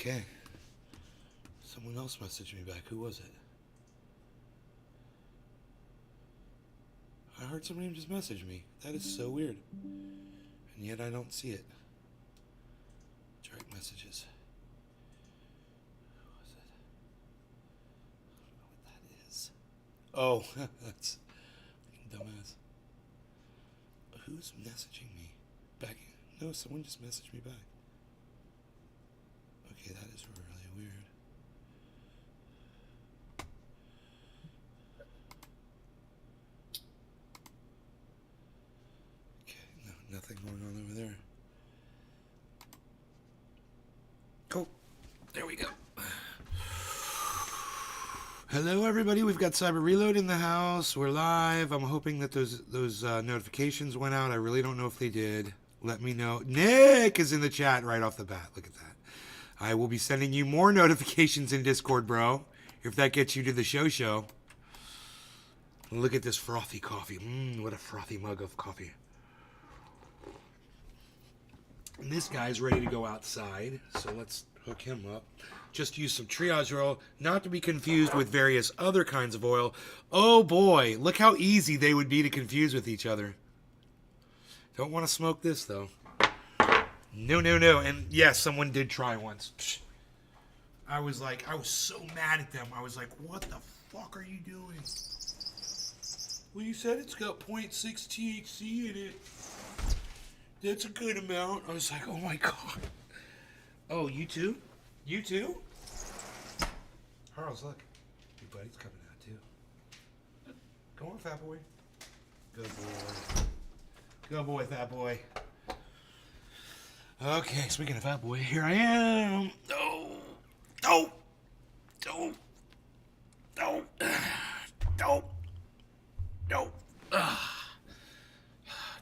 Okay. Someone else messaged me back. Who was it? I heard somebody just message me. That is so weird. And yet I don't see it. Direct messages. Who was it? I don't know what that is. Oh, that's dumbass. Who's messaging me? Back? No, someone just messaged me back. Okay, that is really weird. Okay, no, nothing going on over there. Cool. There we go. Hello, everybody. We've got Cyber Reload in the house. We're live. I'm hoping that those notifications went out. I really don't know if they did. Let me know. Nick is in the chat right off the bat. Look at that. I will be sending you more notifications in Discord, bro, if that gets you to the show. Look at this frothy coffee. What a frothy mug of coffee. And this guy's ready to go outside, so let's hook him up. Just use some triage oil, not to be confused with various other kinds of oil. Oh boy, look how easy they would be to confuse with each other. Don't want to smoke this, though. No. And yes, someone did try once. Psh. I was so mad at them. I was like, what the fuck are you doing? Well, you said it's got 0.6 THC in it. That's a good amount. I was like, oh my God. Oh, you too? You too? Charles, look. Your buddy's coming out too. Come on, fat boy. Good boy. Good boy, fat boy. Okay, speaking of fat boy, here I am. No.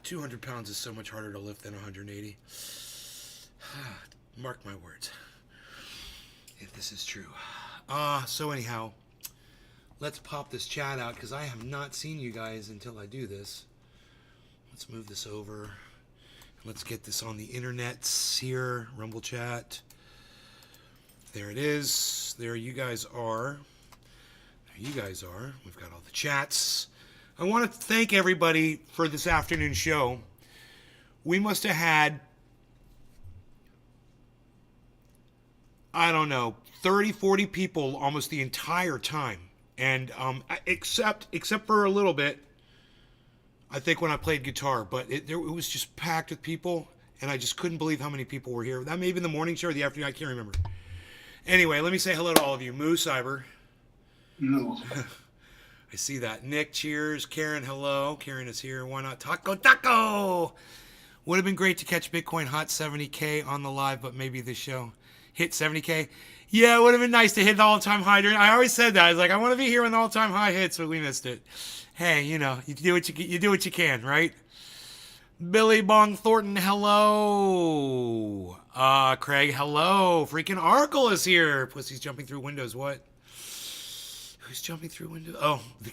200 pounds is so much harder to lift than 180. Mark my words. If this is true. So anyhow, let's pop this chat out because I have not seen you guys until I do this. Let's move this over. Let's get this on the internets here. Rumble chat. There it is. There you guys are. We've got all the chats. I want to thank everybody for this afternoon show. We must have had, I don't know, 30, 40 people almost the entire time. And except for a little bit, I think when I played guitar, but it was just packed with people, and I just couldn't believe how many people were here. That may have been the morning show or the afternoon, I can't remember. Anyway, let me say hello to all of you. Moo Cyber. No. I see that. Nick, cheers. Karen, hello. Karen is here. Why not? Taco! Would have been great to catch Bitcoin hot 70K on the live, but maybe this show hit 70K. Yeah, it would have been nice to hit the all-time high. I always said that. I was like, I want to be here when the all-time high hits, but we missed it. Hey, you know, you do what you can, right? Billy Bong Thornton, hello. Craig, hello. Freaking Arkle is here. Pussies jumping through windows. What? Who's jumping through windows? Oh, the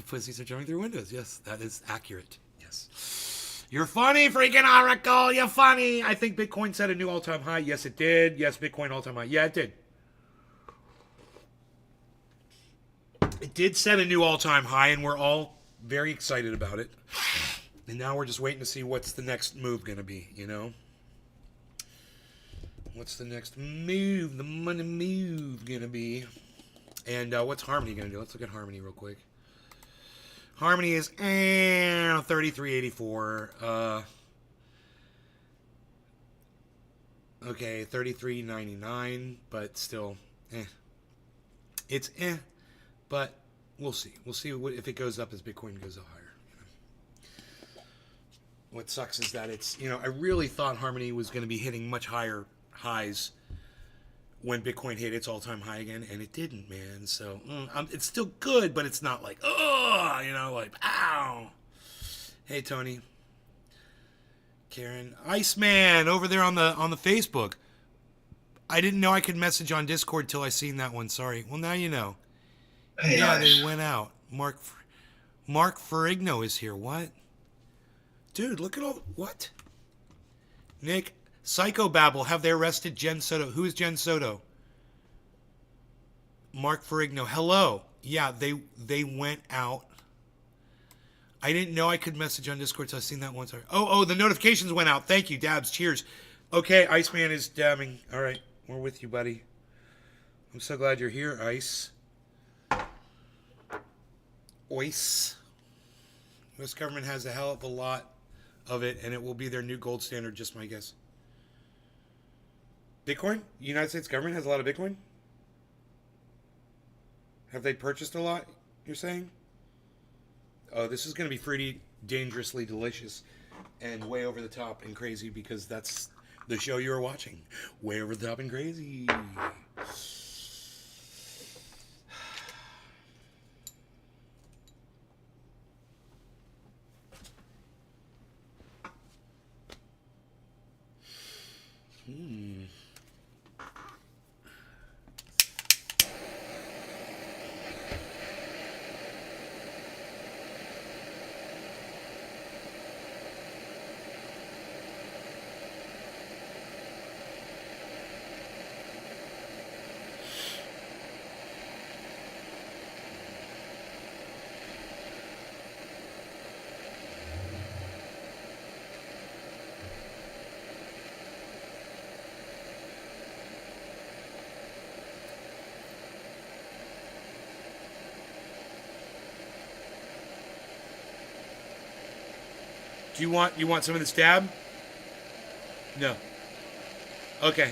pussies are jumping through windows. Yes, that is accurate. Yes. You're funny, freaking Oracle. You're funny. I think Bitcoin set a new all-time high. Yes, it did. Yes, Bitcoin all-time high. Yeah, it did. It did set a new all-time high, and we're all very excited about it. And now we're just waiting to see what's the next move going to be, you know? What's the next move, the money move going to be? And what's Harmony going to do? Let's look at Harmony real quick. Harmony is 33.84. Okay, 33.99, but still, It's but we'll see. We'll see if it goes up as Bitcoin goes up higher. You know? What sucks is that it's, I really thought Harmony was going to be hitting much higher highs when Bitcoin hit its all-time high again, and it didn't, man. So it's still good, but it's not like, ow. Hey, Tony. Karen. Iceman over there on the Facebook. I didn't know I could message on Discord till I seen that one. Sorry. Well, now you know. Hey, yeah, nice. They went out. Mark Ferrigno is here. What? Dude, look at all... What? Nick, Psychobabble, have they arrested Jen Soto? Who is Jen Soto? Mark Ferrigno, hello. Yeah, they went out. I didn't know I could message on Discord, so I've seen that once. Oh, the notifications went out. Thank you, Dabs. Cheers. Okay, Iceman is dabbing. All right, we're with you, buddy. I'm so glad you're here, Ice. Oice. U.S. government has a hell of a lot of it, and it will be their new gold standard, just my guess. Bitcoin? United States government has a lot of Bitcoin? Have they purchased a lot, you're saying? Oh, this is going to be pretty dangerously delicious and way over the top and crazy because that's the show you're watching. Way over the top and crazy. Do you want some of this dab? No. Okay.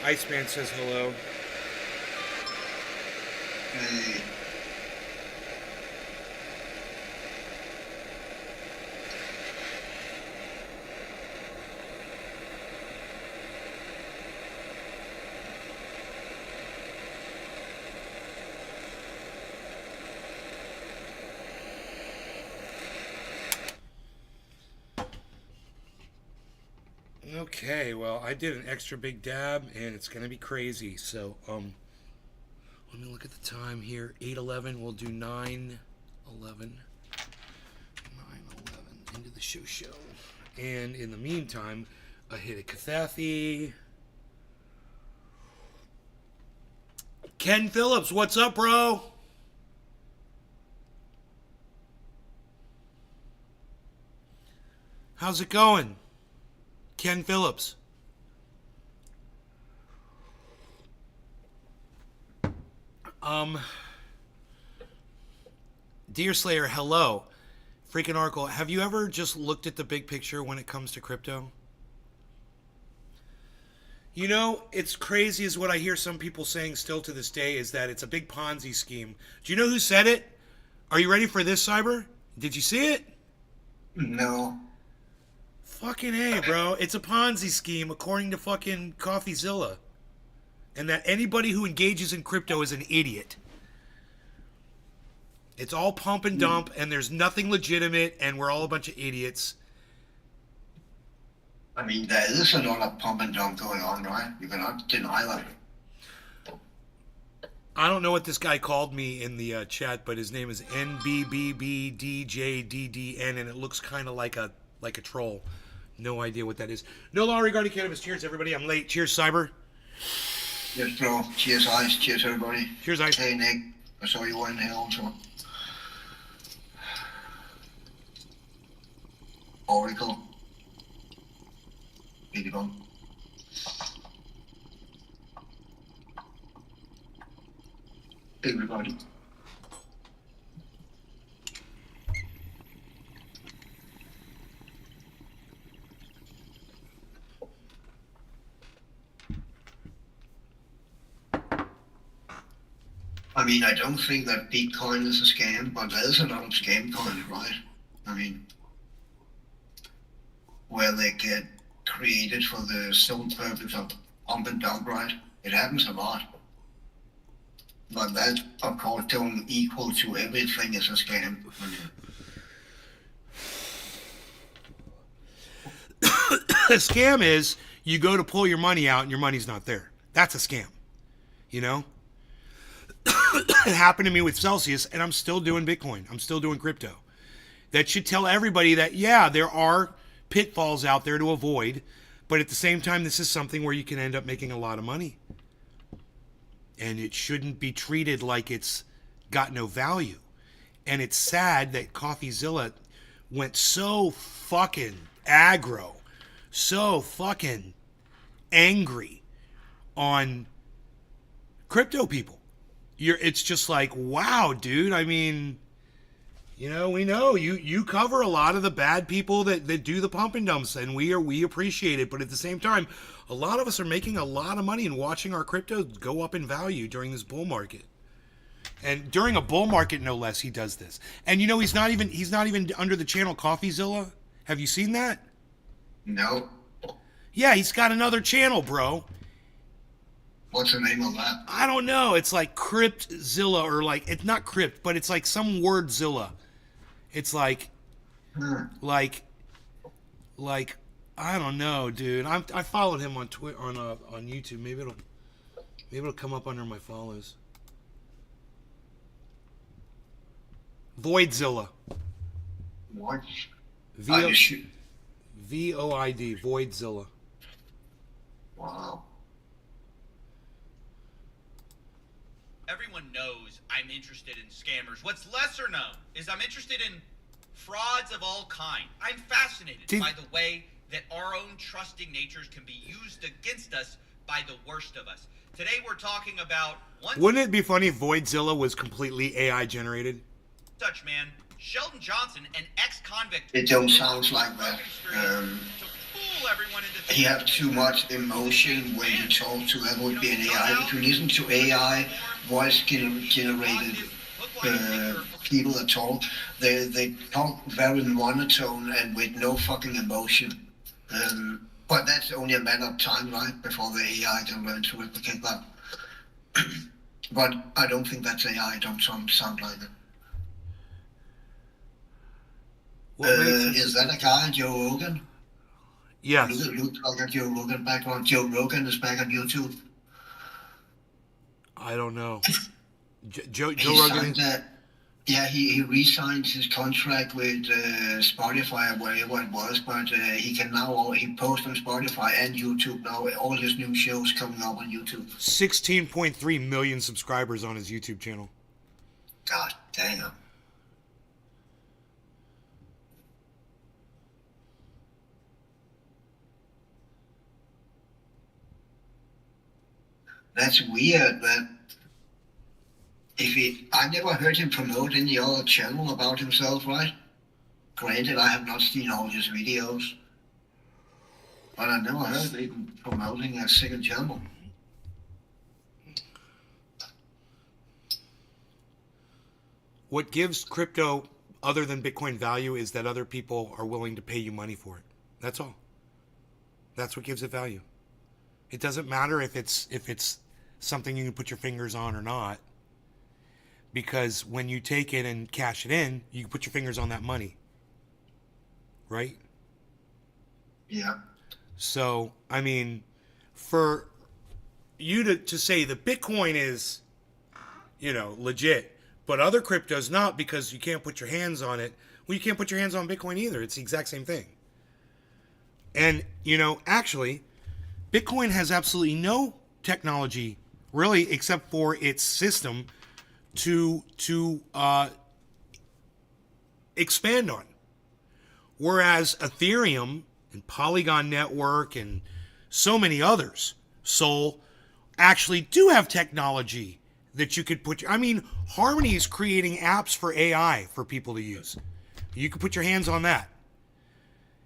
Iceman says hello. Hey. Okay, well, I did an extra big dab, and it's going to be crazy. So, let me look at the time here. 8:11. We'll do 9:11. 9:11 into the show. And in the meantime, a hit of Cathathy. Ken Phillips, what's up, bro? How's it going? Ken Phillips. Deer Slayer, hello. Freaking Oracle, have you ever just looked at the big picture when it comes to crypto? You know, it's crazy is what I hear some people saying still to this day is that it's a big Ponzi scheme. Do you know who said it? Are you ready for this, Cyber? Did you see it? No. Fucking A, bro. It's a Ponzi scheme according to fucking CoffeeZilla. And that anybody who engages in crypto is an idiot. It's all pump and dump, and there's nothing legitimate, and we're all a bunch of idiots. I mean, there is a lot of pump and dump going on, right? You cannot deny that. I don't know what this guy called me in the chat, but his name is NBBBDJDDN, and it looks kind of like a troll. No idea what that is. No law regarding cannabis. Cheers, everybody. I'm late. Cheers, Cyber. Yes, bro. Cheers, Ice. Cheers, everybody. Cheers, Ice. Hey, Nick. I saw you were in here also. Oracle. Big one. Everybody. I mean, I don't think that Bitcoin is a scam, but there's a lot of scam coins, right? I mean, where they get created for the sole purpose of pump and dump, right? It happens a lot. But that, of course, don't equal to everything is a scam. I mean, A scam is you go to pull your money out and your money's not there. That's a scam. You know? It happened to me with Celsius, and I'm still doing Bitcoin. I'm still doing crypto. That should tell everybody that, yeah, there are pitfalls out there to avoid, but at the same time, this is something where you can end up making a lot of money. And it shouldn't be treated like it's got no value. And it's sad that CoffeeZilla went so fucking aggro, so fucking angry on crypto people. It's just like, wow, dude. I mean, you know, we know you cover a lot of the bad people that do the pump and dumps, and we appreciate it. But at the same time, a lot of us are making a lot of money and watching our crypto go up in value during this bull market. And during a bull market, no less, he does this. And you know, he's not even under the channel CoffeeZilla. Have you seen that? no. Yeah, he's got another channel, bro. What's the name of that? I don't know. It's like Cryptzilla, or like, it's not Crypt, but it's like some word Zilla. It's like I don't know, dude. I followed him on Twitter, on YouTube. Maybe it'll come up under my follows. Voidzilla. What? VOID. Voidzilla. Wow. Everyone knows I'm interested in scammers. What's lesser known is I'm interested in frauds of all kind. I'm fascinated by the way that our own trusting natures can be used against us by the worst of us. Today we're talking about one. Wouldn't it be funny if Voidzilla was completely AI generated? Such man, Sheldon Johnson, an ex-convict. It don't sound like that. To fool everyone into He have too much emotion when you talk to that would be an AI. If you listen to AI voice generated people that talk, they talk very monotone and with no fucking emotion. But that's only a matter of time, right, before the AI can learn to replicate that. But I don't think that's AI. It don't sound like it. Is that a guy, Joe Rogan? Yes. Look like Joe Rogan back on. Joe Rogan is back on YouTube. I don't know. Joe He Rogan. signed that. Yeah, he re-signed his contract with Spotify or wherever it was, but he can now he posts on Spotify and YouTube now. All his new shows coming up on YouTube. 16.3 million subscribers on his YouTube channel. God damn. That's weird, but I never heard him promote any other channel about himself, right? Granted, I have not seen all his videos, but I never heard him promoting a second channel. What gives crypto, other than Bitcoin, value is that other people are willing to pay you money for it. That's all. That's what gives it value. It doesn't matter if it's something you can put your fingers on or not, because when you take it and cash it in, you can put your fingers on that money, right? Yeah. So, I mean, for you to say that Bitcoin is, legit, but other cryptos not because you can't put your hands on it. Well, you can't put your hands on Bitcoin either. It's the exact same thing. And, actually, Bitcoin has absolutely no technology, really, except for its system to expand on. Whereas Ethereum and Polygon Network and so many others, Sol, actually do have technology that you could put. Harmony is creating apps for AI for people to use. You can put your hands on that.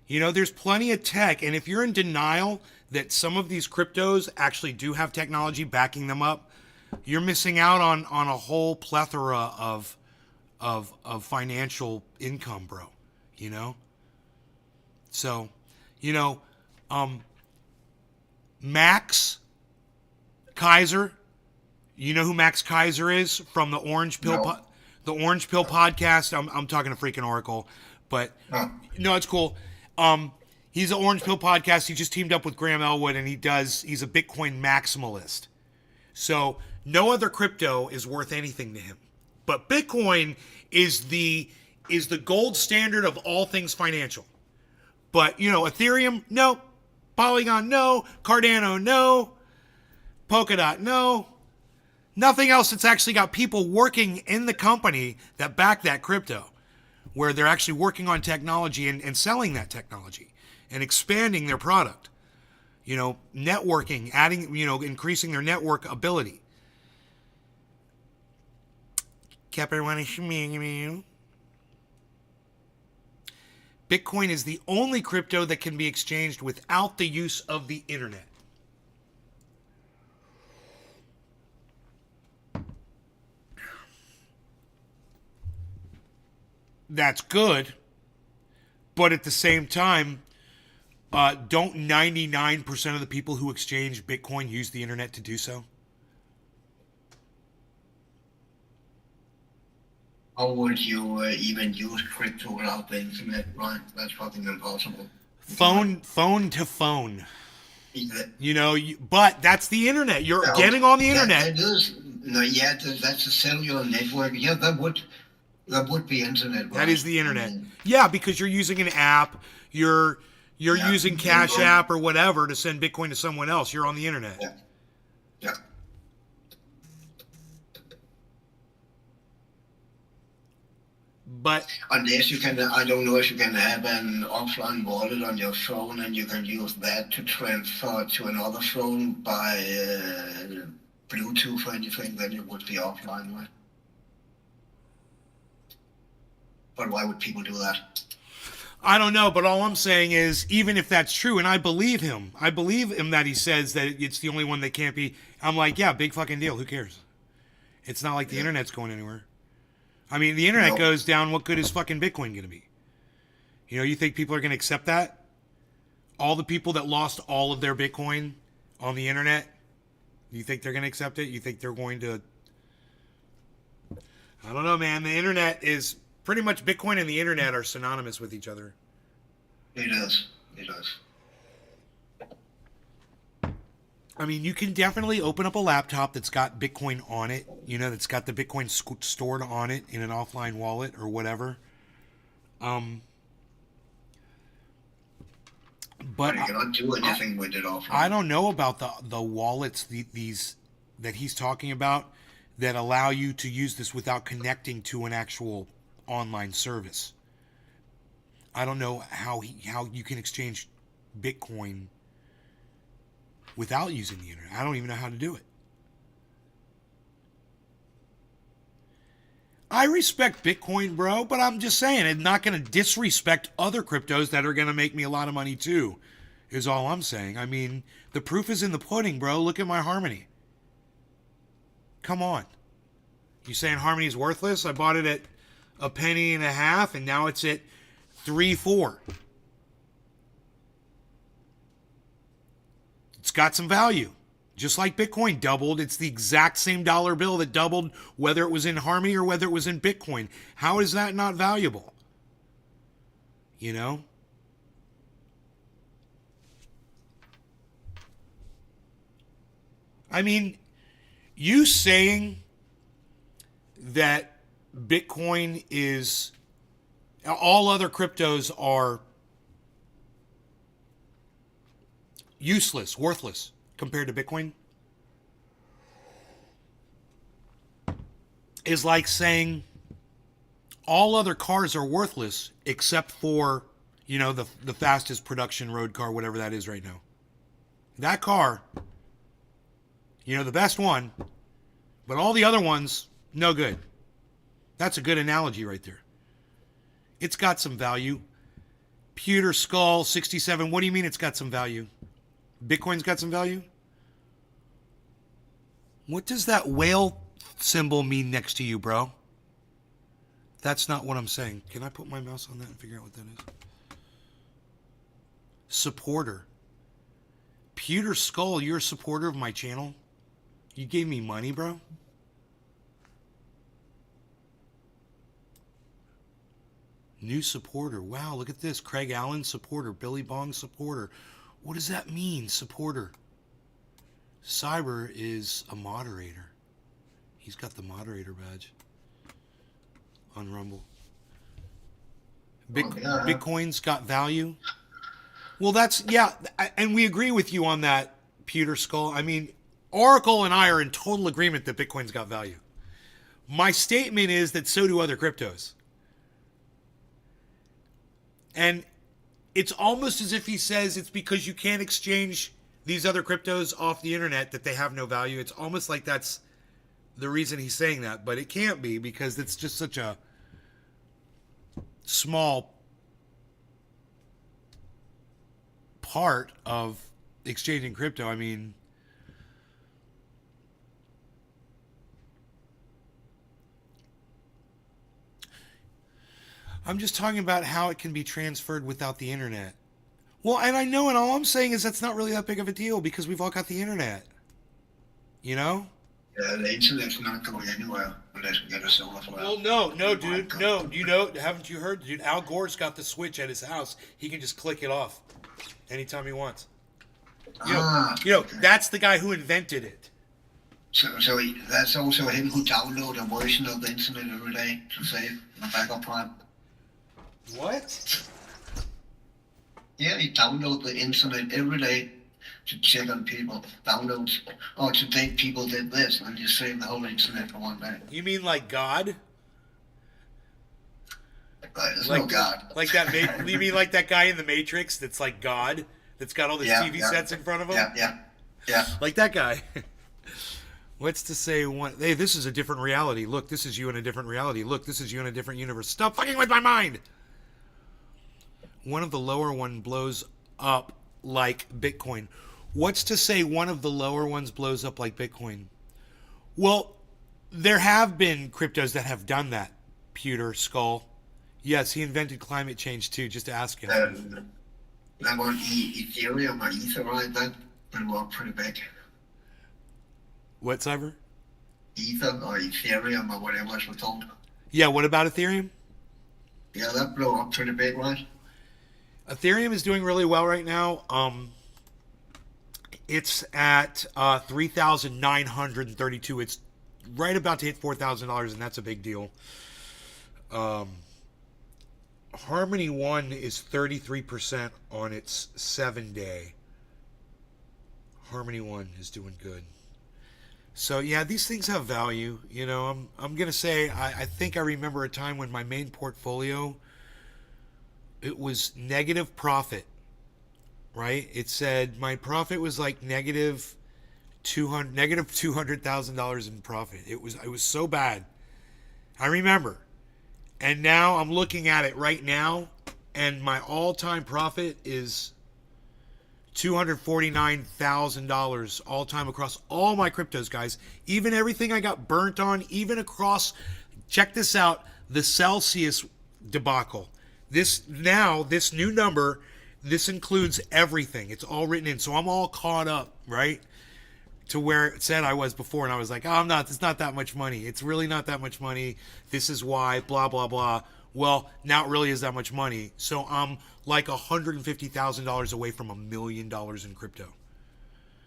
There's plenty of tech, and if you're in denial that some of these cryptos actually do have technology backing them up, you're missing out on a whole plethora of financial income, bro. You know? So, you know, Max Kaiser, you know who Max Kaiser is from the Orange Pill No. the Orange Pill podcast? I'm talking to freaking Oracle, but no, it's cool. He's an Orange Pill podcast. He just teamed up with Graham Elwood, and he's a Bitcoin maximalist. So no other crypto is worth anything to him. But Bitcoin is the gold standard of all things financial. But, you know, Ethereum, no. Polygon, no. Cardano, no. Polkadot, no. Nothing else that's actually got people working in the company that back that crypto, where they're actually working on technology and selling that technology and expanding their product. You know, networking, adding, you know, increasing their network ability. Kept everyone Bitcoin is the only crypto that can be exchanged without the use of the internet. That's good, but at the same time, don't 99% of the people who exchange Bitcoin use the internet to do so? How would you even use crypto without the internet, right? That's fucking impossible. Phone to phone. Yeah. You know, but that's the internet. You're getting on the internet. That is, no, yeah, that's a cellular network. Yeah, that would be internet. Right? That is the internet. Yeah, because you're using an app. You're using Cash App or whatever to send Bitcoin to someone else. You're on the internet. Yeah. Yeah. But unless you can, I don't know if you can have an offline wallet on your phone and you can use that to transfer to another phone by Bluetooth or anything, then it would be offline, right? But why would people do that? I don't know, but all I'm saying is, even if that's true, and I believe him that he says that it's the only one that can't be, I'm like, yeah, big fucking deal, who cares? It's not like the internet's going anywhere. I mean, the internet goes down, what good is fucking Bitcoin going to be? You know, you think people are going to accept that? All the people that lost all of their Bitcoin on the internet, you think they're going to accept it? You think they're going to... I don't know, man. The internet is... Pretty much Bitcoin and the internet are synonymous with each other. It is. It is. I mean, you can definitely open up a laptop that's got Bitcoin on it, you know, that's got the Bitcoin stored on it in an offline wallet or whatever. But you cannot do anything with it offline. I don't know about the wallets these that he's talking about that allow you to use this without connecting to an actual online service. I don't know how you can exchange Bitcoin without using the internet. I don't even know how to do it. I respect Bitcoin, bro, but I'm just saying, I'm not going to disrespect other cryptos that are going to make me a lot of money too, is all I'm saying. I mean, the proof is in the pudding, bro. Look at my Harmony. Come on. You saying Harmony's worthless? I bought it at $0.015 and now it's at $3.4. It's got some value. Just like Bitcoin doubled, it's the exact same dollar bill that doubled whether it was in Harmony or whether it was in Bitcoin. How is that not valuable? You know? I mean, you saying that Bitcoin is, all other cryptos are useless, worthless compared to Bitcoin, is like saying all other cars are worthless except for, you know, the fastest production road car, whatever that is right now. That car, you know, the best one, but all the other ones, no good. That's a good analogy right there. It's got some value. Pewter Skull 67. What do you mean it's got some value? Bitcoin's got some value? What does that whale symbol mean next to you, bro? That's not what I'm saying. Can I put my mouse on that and figure out what that is? Supporter. Pewter Skull, you're a supporter of my channel? You gave me money, bro? New supporter. Wow, look at this. Craig Allen, supporter. Billy Bong, supporter. What does that mean, supporter? Cyber is a moderator. He's got the moderator badge on Rumble. Bitcoin's got value. Well, that's, yeah, and we agree with you on that, Pewter Skull. I mean, Oracle and I are in total agreement that Bitcoin's got value. My statement is that so do other cryptos. And it's almost as if he says it's because you can't exchange these other cryptos off the internet that they have no value. It's almost like that's the reason he's saying that, but it can't be because it's just such a small part of exchanging crypto. I mean, I'm just talking about how it can be transferred without the internet. Well, and I know, and all I'm saying is that's not really that big of a deal because we've all got the internet. You know? Yeah, the internet's not going anywhere unless we get a solar flare. Well, no, dude, no. You know, haven't you heard? Dude, Al Gore's got the switch at his house. He can just click it off anytime he wants. You know, okay. That's the guy who invented it. So that's also him who downloads a version of the internet every day to save in a backup plan. What? Yeah, he downloads the internet every day to check on people. Downloads, oh, today people did this, and you save the whole internet for one day. You mean like God? There's no God. Like that? You mean like that guy in the Matrix that's like God? That's got all the TV sets in front of him? Yeah. Like that guy. What's to say one? Hey, this is a different reality. Look, this is you in a different reality. Look, this is you in a different universe. Stop fucking with my mind. One of the lower one blows up like Bitcoin. What's to say one of the lower ones blows up like Bitcoin? Well, there have been cryptos that have done that. Pewter Skull. Yes, he invented climate change too. Just ask him. That one Ethereum or Ether, right? That blew up pretty big. What, Cyber? Ether or Ethereum or whatever it's called. Yeah, what about Ethereum? Yeah, that blew up pretty big, right? Ethereum is doing really well right now. It's at 3,932. It's right about to hit $4,000, and that's a big deal. Harmony One is 33% on its 7-day. Harmony One is doing good. So yeah, these things have value. You know, I'm gonna say I think I remember a time when my main portfolio, it was negative profit, right? It said my profit was like negative $200,000 in profit. It was so bad. I remember. And now I'm looking at it right now, and my all-time profit is $249,000 all-time across all my cryptos, guys. Even everything I got burnt on, even across, check this out, the Celsius debacle. This new number, this includes everything. It's all written in. So I'm all caught up, right? To where it said I was before, and I was like, oh, it's not that much money. It's really not that much money. This is why, blah, blah, blah. Well, now it really is that much money. So I'm like $150,000 away from $1 million in crypto.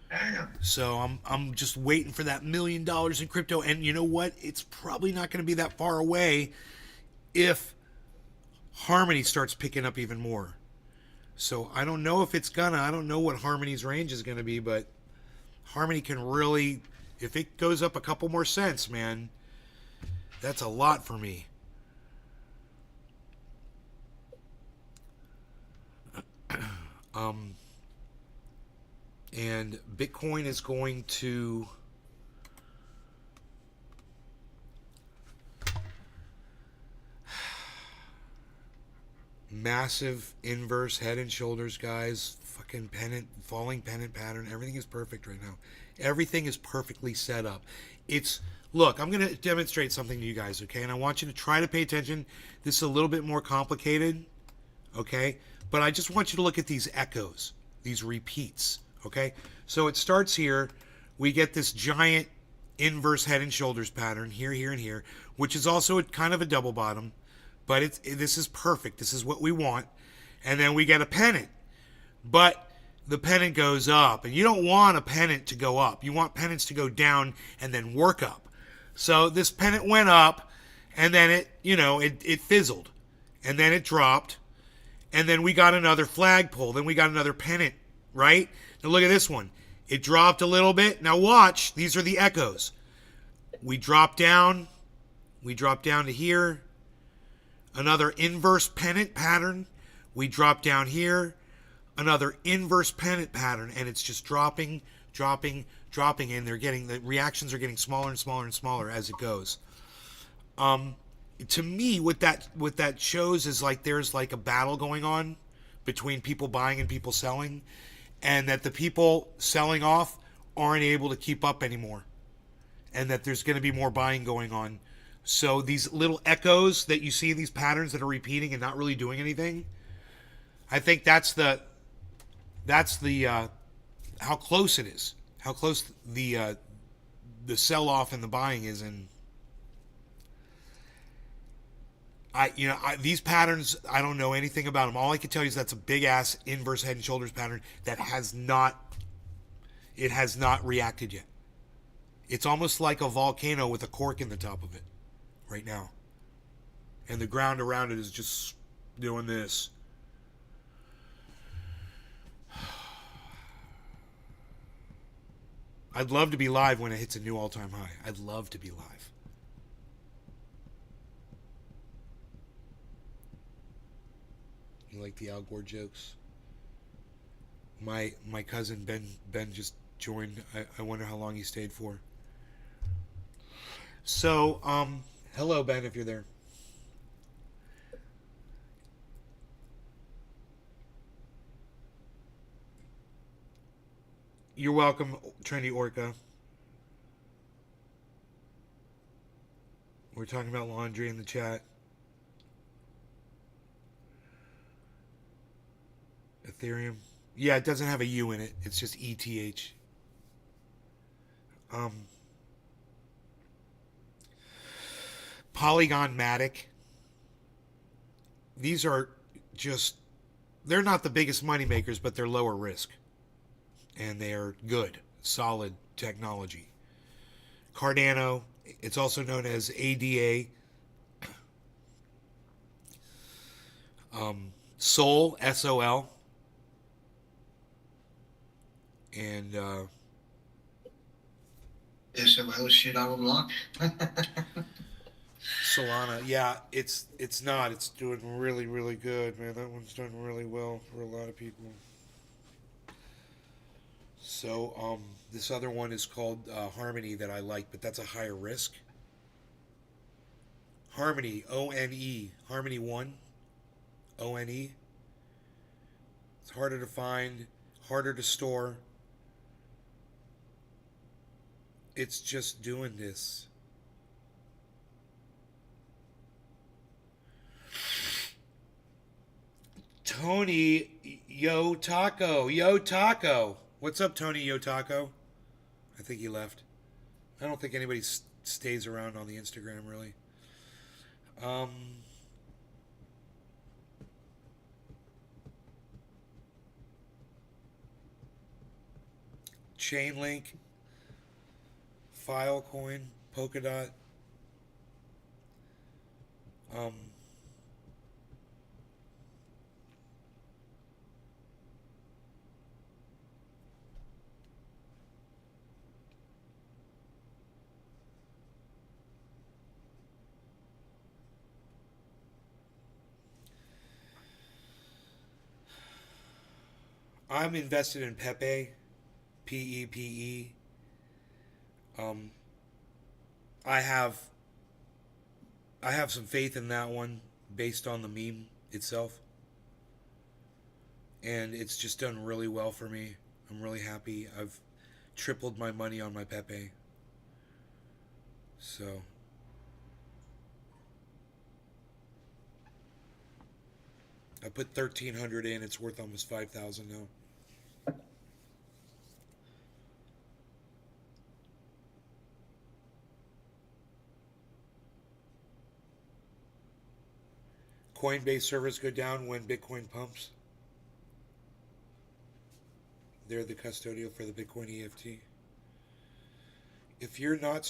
Damn. So I'm just waiting for that $1 million in crypto. And you know what? It's probably not going to be that far away if Harmony starts picking up even more. So I don't know if it's gonna. I don't know what Harmony's range is going to be, but Harmony can really, if it goes up a couple more cents, man, that's a lot for me. And Bitcoin is going to massive inverse head and shoulders, guys. Fucking pennant, falling pennant pattern. Everything is perfect right now. Everything is perfectly set up. Look, I'm going to demonstrate something to you guys, okay? And I want you to try to pay attention. This is a little bit more complicated, okay? But I just want you to look at these echoes, these repeats, okay? So it starts here. We get this giant inverse head and shoulders pattern here, here, and here, which is also kind of a double bottom. But this is perfect. This is what we want. And then we get a pennant. But the pennant goes up. And you don't want a pennant to go up. You want pennants to go down and then work up. So this pennant went up. And then it fizzled. And then it dropped. And then we got another flagpole. Then we got another pennant. Right? Now look at this one. It dropped a little bit. Now watch. These are the echoes. We drop down. We drop down to here. Another inverse pennant pattern. We drop down here. Another inverse pennant pattern. And it's just dropping, dropping, dropping. And the reactions are getting smaller and smaller and smaller as it goes. To me, what that shows is like there's like a battle going on between people buying and people selling. And that the people selling off aren't able to keep up anymore. And that there's going to be more buying going on. So these little echoes that you see, these patterns that are repeating and not really doing anything, I think that's the how close it is, how close the sell-off and the buying is. And these patterns, I don't know anything about them. All I can tell you is that's a big ass inverse head and shoulders pattern that has not reacted yet. It's almost like a volcano with a cork in the top of it right now. And the ground around it is just doing this. I'd love to be live when it hits a new all-time high. I'd love to be live. You like the Al Gore jokes? My cousin Ben just joined. I wonder how long he stayed for. So, hello Ben, if you're there. You're welcome, Trendy Orca. We're talking about laundry in the chat. Ethereum. Yeah, it doesn't have a U in it. It's just ETH. Polygon Matic. These are just, they're not the biggest money makers, but they're lower risk. And they're good, solid technology. Cardano, it's also known as ADA. Sol, SOL. And SOL shit out of luck. Solana, yeah, it's not. It's doing really, really good, man. That one's doing really well for a lot of people. So, this other one is called Harmony that I like, but that's a higher risk. Harmony, O-N-E, Harmony 1, O-N-E. It's harder to find, harder to store. It's just doing this. Tony Yo Taco. What's up, Tony Yo Taco? I think he left. I don't think anybody stays around on the Instagram, really. Chainlink, Filecoin, Polkadot. I'm invested in Pepe, P-E-P-E. I have some faith in that one based on the meme itself. and it's just done really well for me. I'm really happy. I've tripled my money on my Pepe. So I put 1,300 in. It's worth almost 5,000 now. Coinbase servers go down when Bitcoin pumps. They're the custodial for the Bitcoin EFT. If you're not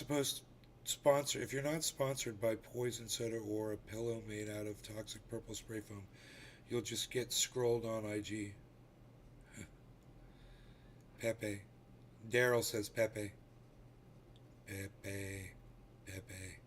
sponsored by poison soda or a pillow made out of toxic purple spray foam, you'll just get scrolled on IG. Pepe. Daryl says Pepe. Pepe. Pepe.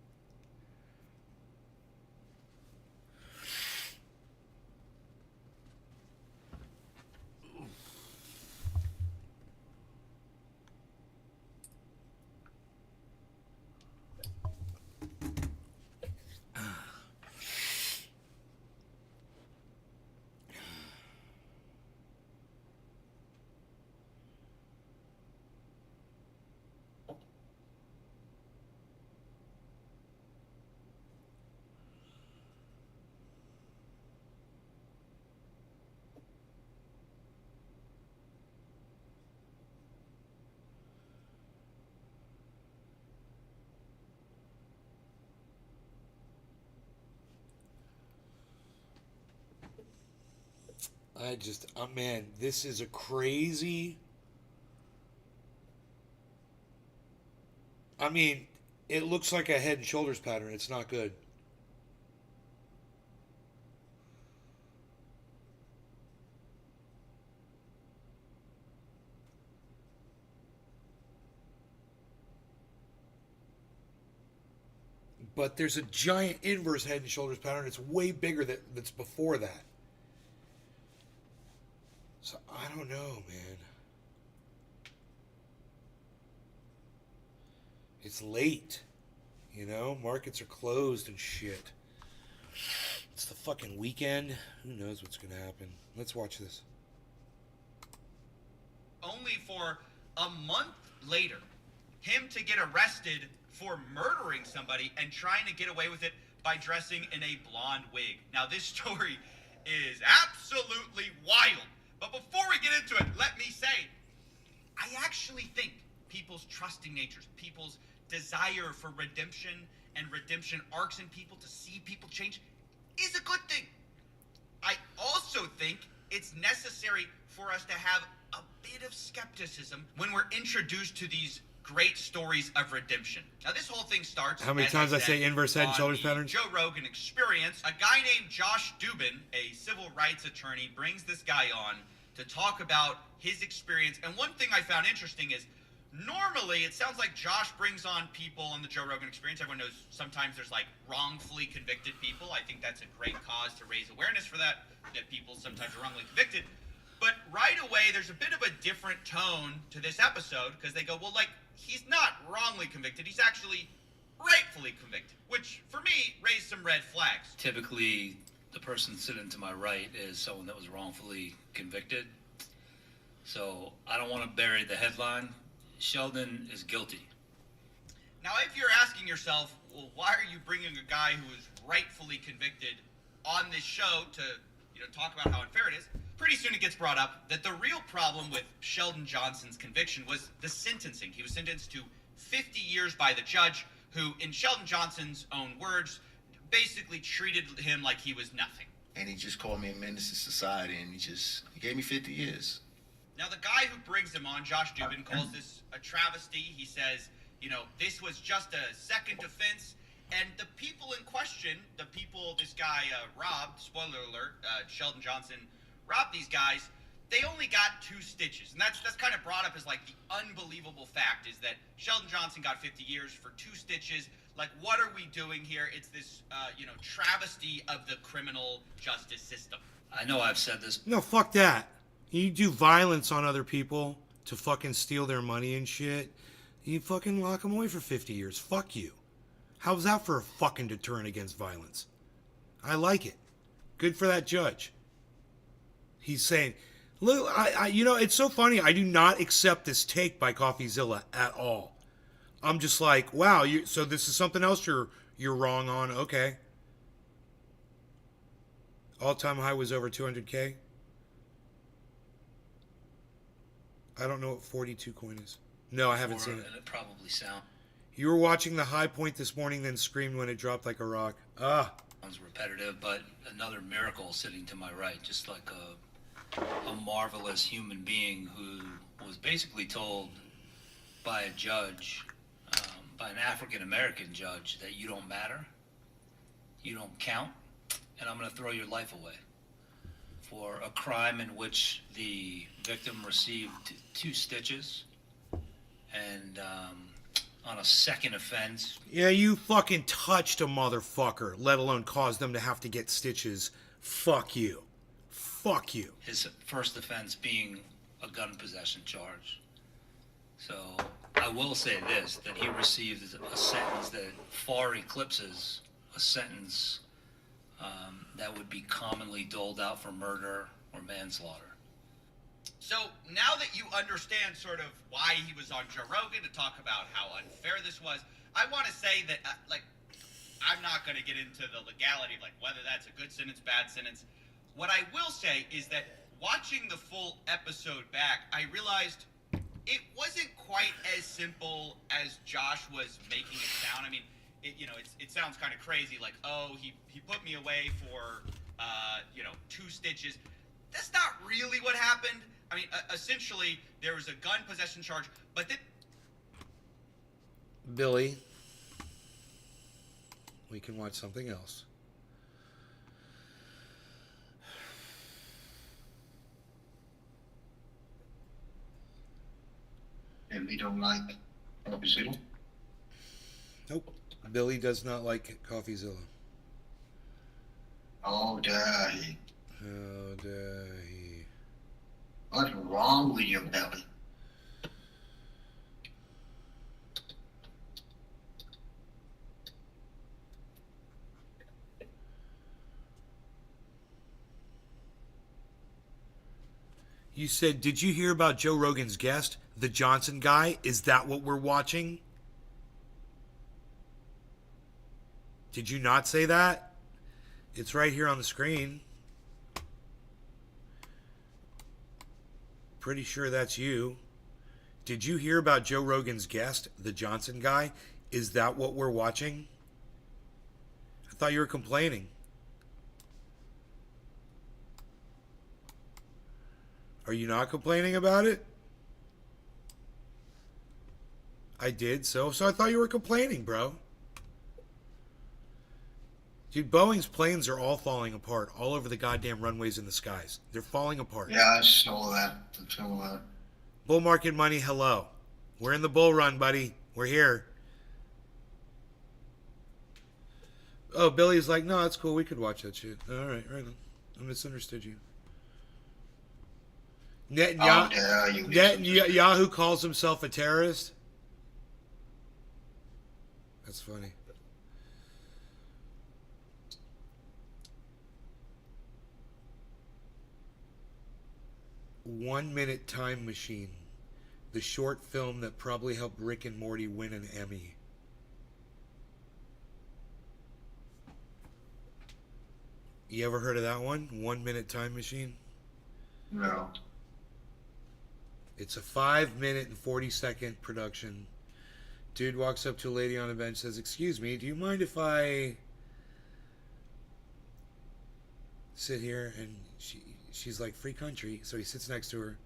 Man, this is a crazy. I mean, it looks like a head and shoulders pattern. It's not good. But there's a giant inverse head and shoulders pattern. It's way bigger that's before that. So I don't know, man. It's late. You know, markets are closed and shit. It's the fucking weekend. Who knows what's going to happen? Let's watch this. Only for a month later, him to get arrested for murdering somebody and trying to get away with it by dressing in a blonde wig. Now, this story is absolutely wild. But before we get into it, let me say, I actually think people's trusting natures, people's desire for redemption and redemption arcs in people to see people change is a good thing. I also think it's necessary for us to have a bit of skepticism when we're introduced to these great stories of redemption. Now, this whole thing starts... How many times I say inverse head and shoulders pattern? Joe Rogan Experience. A guy named Josh Dubin, a civil rights attorney, brings this guy on to talk about his experience. And one thing I found interesting is, normally it sounds like Josh brings on people on the Joe Rogan Experience. Everyone knows sometimes there's like wrongfully convicted people. I think that's a great cause to raise awareness for that people sometimes are wrongly convicted. But right away, there's a bit of a different tone to this episode because they go, well, like, he's not wrongly convicted. He's actually rightfully convicted, which for me raised some red flags. Typically, the person sitting to my right is someone that was wrongfully convicted. So I don't want to bury the headline. Sheldon is guilty. Now, if you're asking yourself, well, why are you bringing a guy who is rightfully convicted on this show to, talk about how unfair it is? Pretty soon it gets brought up that the real problem with Sheldon Johnson's conviction was the sentencing. He was sentenced to 50 years by the judge who, in Sheldon Johnson's own words, basically treated him like he was nothing. And he just called me a menace to society, and he gave me 50 years. Now, the guy who brings him on, Josh Dubin, calls this a travesty. He says, this was just a second offense. And the people in question, the people this guy robbed, spoiler alert, Sheldon Johnson robbed these guys, they only got 2 stitches. And that's kind of brought up as like the unbelievable fact is that Sheldon Johnson got 50 years for 2 stitches. Like, what are we doing here? It's this, travesty of the criminal justice system. I know I've said this. No, fuck that. You do violence on other people to fucking steal their money and shit. You fucking lock them away for 50 years. Fuck you. How's that for a fucking deterrent against violence? I like it. Good for that judge. He's saying, Look, you know, it's so funny. I do not accept this take by CoffeeZilla at all. I'm just like, wow. So this is something else you're wrong on. Okay. All-time high was over 200K. I don't know what 42 coin is. No, I haven't seen it. And it probably sounds You were watching the high point this morning, then screamed when it dropped like a rock. Ah. repetitive, but another miracle sitting to my right, just like a marvelous human being who was basically told by a judge, by an African-American judge, that you don't matter, you don't count, and I'm going to throw your life away for a crime in which the victim received 2 stitches, and on a second offense. Yeah, you fucking touched a motherfucker, let alone caused them to have to get stitches. Fuck you. Fuck you. His first offense being a gun possession charge. So I will say this, that he received a sentence that far eclipses a sentence that would be commonly doled out for murder or manslaughter. So now that you understand sort of why he was on Joe Rogan to talk about how unfair this was, I want to say that, I'm not going to get into the legality of, whether that's a good sentence, bad sentence. What I will say is that watching the full episode back, I realized it wasn't quite as simple as Josh was making it sound. I mean, it sounds kind of crazy, he put me away for, 2 stitches. That's not really what happened. I mean, essentially, there was a gun possession charge, but then... Billy, we can watch something else. And we don't like CoffeeZilla. Nope. Billy does not like CoffeeZilla. Oh, dare he. How dare he? What's wrong with your belly? You said, did you hear about Joe Rogan's guest, the Johnson guy? Is that what we're watching? Did you not say that? It's right here on the screen. Pretty sure that's you. Did you hear about Joe Rogan's guest, the Johnson guy? Is that what we're watching? I thought you were complaining. Are you not complaining about it? I did, so I thought you were complaining, bro. Dude, Boeing's planes are all falling apart all over the goddamn runways in the skies. They're falling apart. Yeah, I saw that. Bull market money, hello. We're in the bull run, buddy. We're here. Oh, Billy's like, no, that's cool. We could watch that shit. All right, right on. I misunderstood you. Netanyahu calls himself a terrorist. That's funny. One Minute Time Machine, the short film that probably helped Rick and Morty win an Emmy. You ever heard of that one? 1 Minute Time Machine? No. It's a 5-minute and 40-second production. Dude walks up to a lady on a bench, says, "Excuse me, do you mind if I sit here?" And she's like, "Free country." So he sits next to her.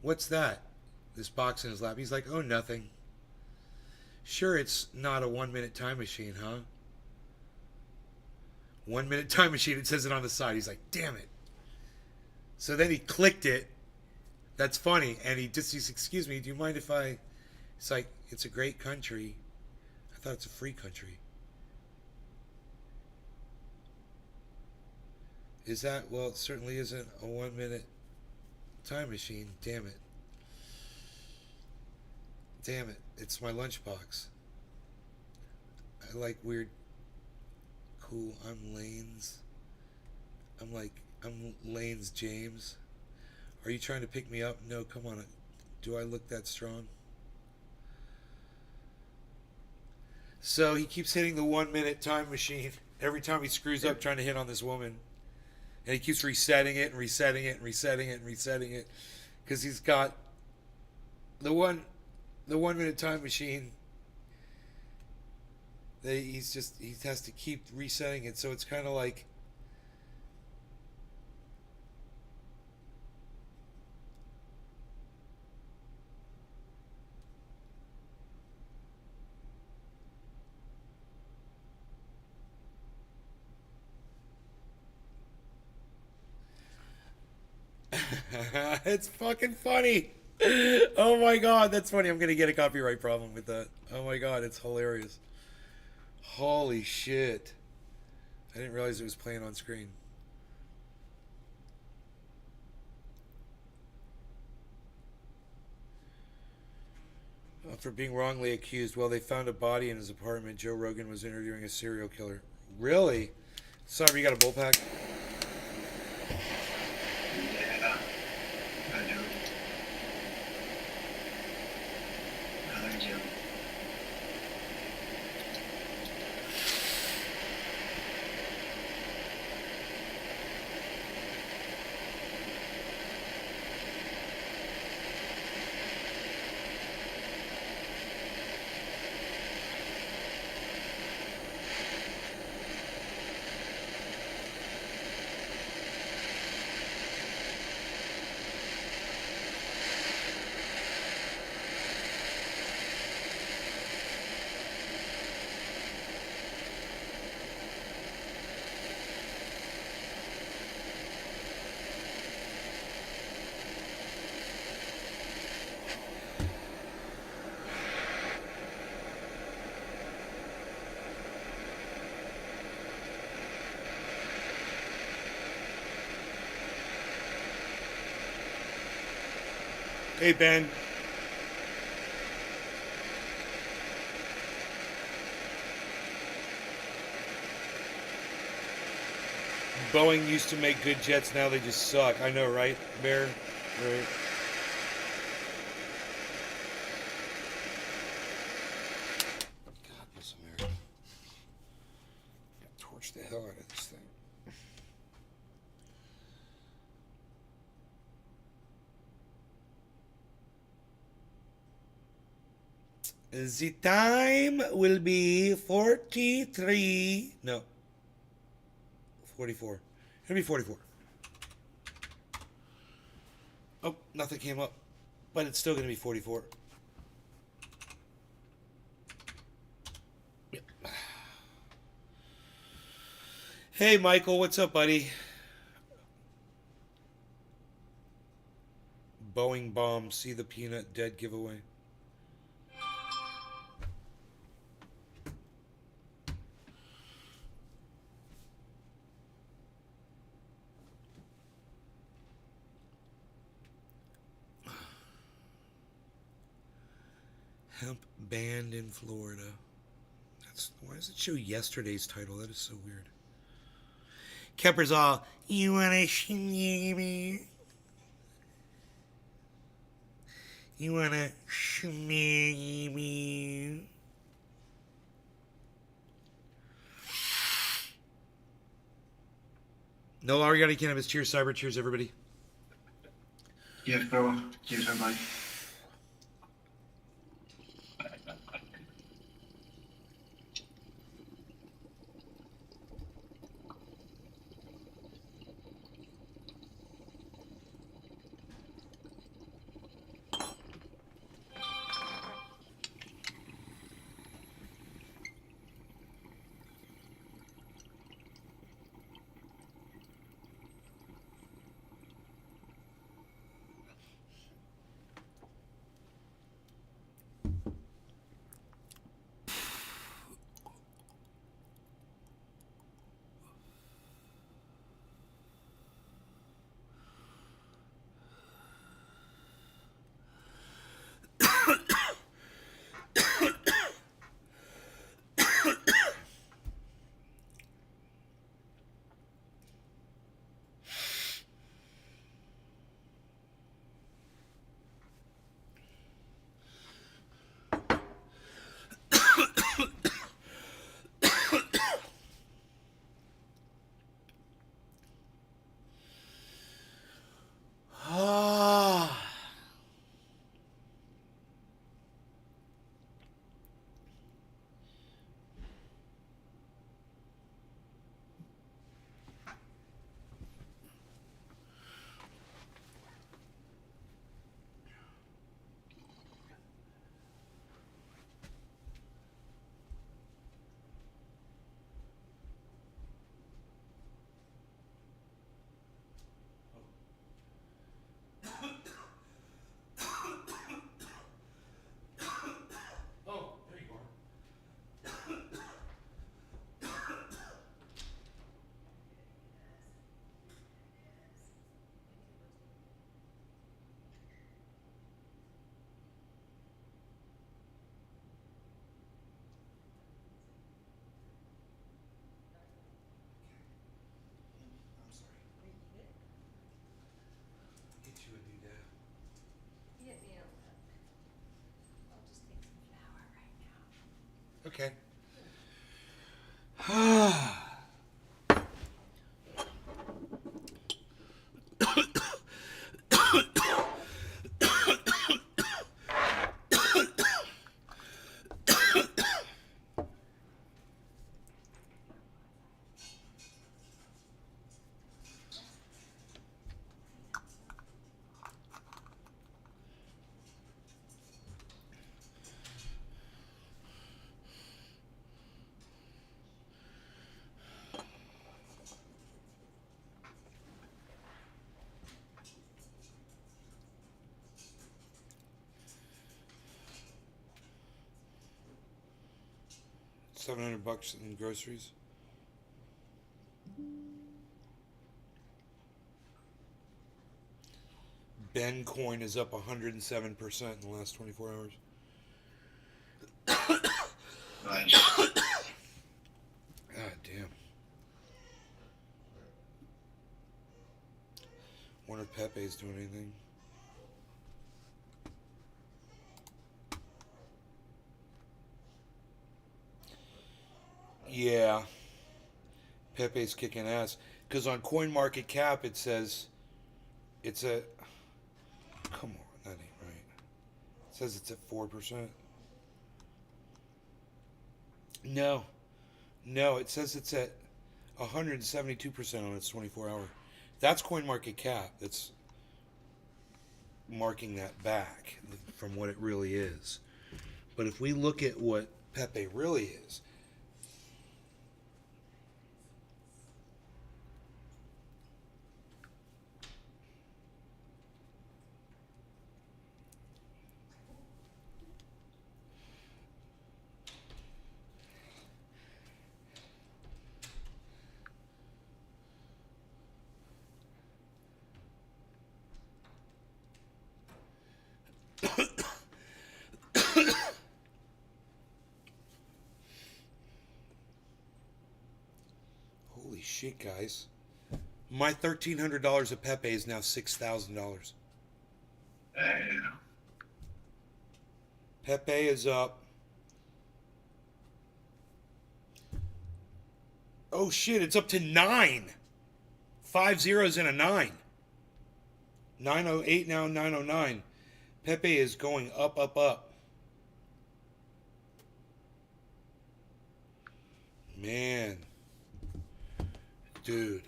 "What's that?" This box in his lap. He's like, "Oh, nothing." "Sure, it's not a 1 minute time machine, huh?" 1 minute time machine. It says it on the side. He's like, "Damn it." So then he clicked it. That's funny. And he's, "Excuse me, do you mind if I..." It's like, "It's a great country. I thought it's a free country." Is that? Well, it certainly isn't a 1 minute time machine. Damn it. Damn it. It's my lunchbox. I like weird, cool, I'm lanes. I'm like I'm Lane's James. Are you trying to pick me up? No, come on. Do I look that strong? So he keeps hitting the 1 minute time machine every time he screws up trying to hit on this woman. And he keeps resetting it and resetting it and resetting it and resetting it. Because he's got the 1 minute time machine. He has to keep resetting it. So it's kind of like, it's fucking funny. Oh my god, that's funny. I'm gonna get a copyright problem with that. Oh my god, it's hilarious. Holy shit. I didn't realize it was playing on screen. For being wrongly accused. Well, they found a body in his apartment. Joe Rogan was interviewing a serial killer. Really? Sorry, you got a bullpack? Yeah, I do. I do. Hey, Ben. Boeing used to make good jets, now they just suck. I know, right, Bear? Right. God bless America. Torch the hell out of this thing. The time will be 43. No. 44. It'll be 44. Oh, nothing came up. But it's still going to be 44. Yep. Hey, Michael. What's up, buddy? Boeing bomb. See the peanut dead giveaway. Hemp banned in Florida. Why does it show yesterday's title? That is so weird. Kemper's all, you wanna shimmy me? You wanna shimmy me? No Ariani Cannabis. Cheers, Cyber. Cheers, everybody. Cheers, bro. Cheers, everybody. Okay. $700 in groceries. Ben coin is up 107% in the last 24 hours. Nice. God damn. Wonder if Pepe's doing anything. Yeah. Pepe's kicking ass. Because on CoinMarketCap it says it's a... Come on, that ain't right. It says it's at 4%. No. No, it says it's at 172% on its 24 hour. That's CoinMarketCap. That's marking that back from what it really is. But if we look at what Pepe really is, holy shit, guys. My $1,300 of Pepe is now $6,000. Pepe is up. Oh shit, it's up to 9. 5 zeros and a 9. 908 now, 909. Pepe is going up, up, up. Man. Dude.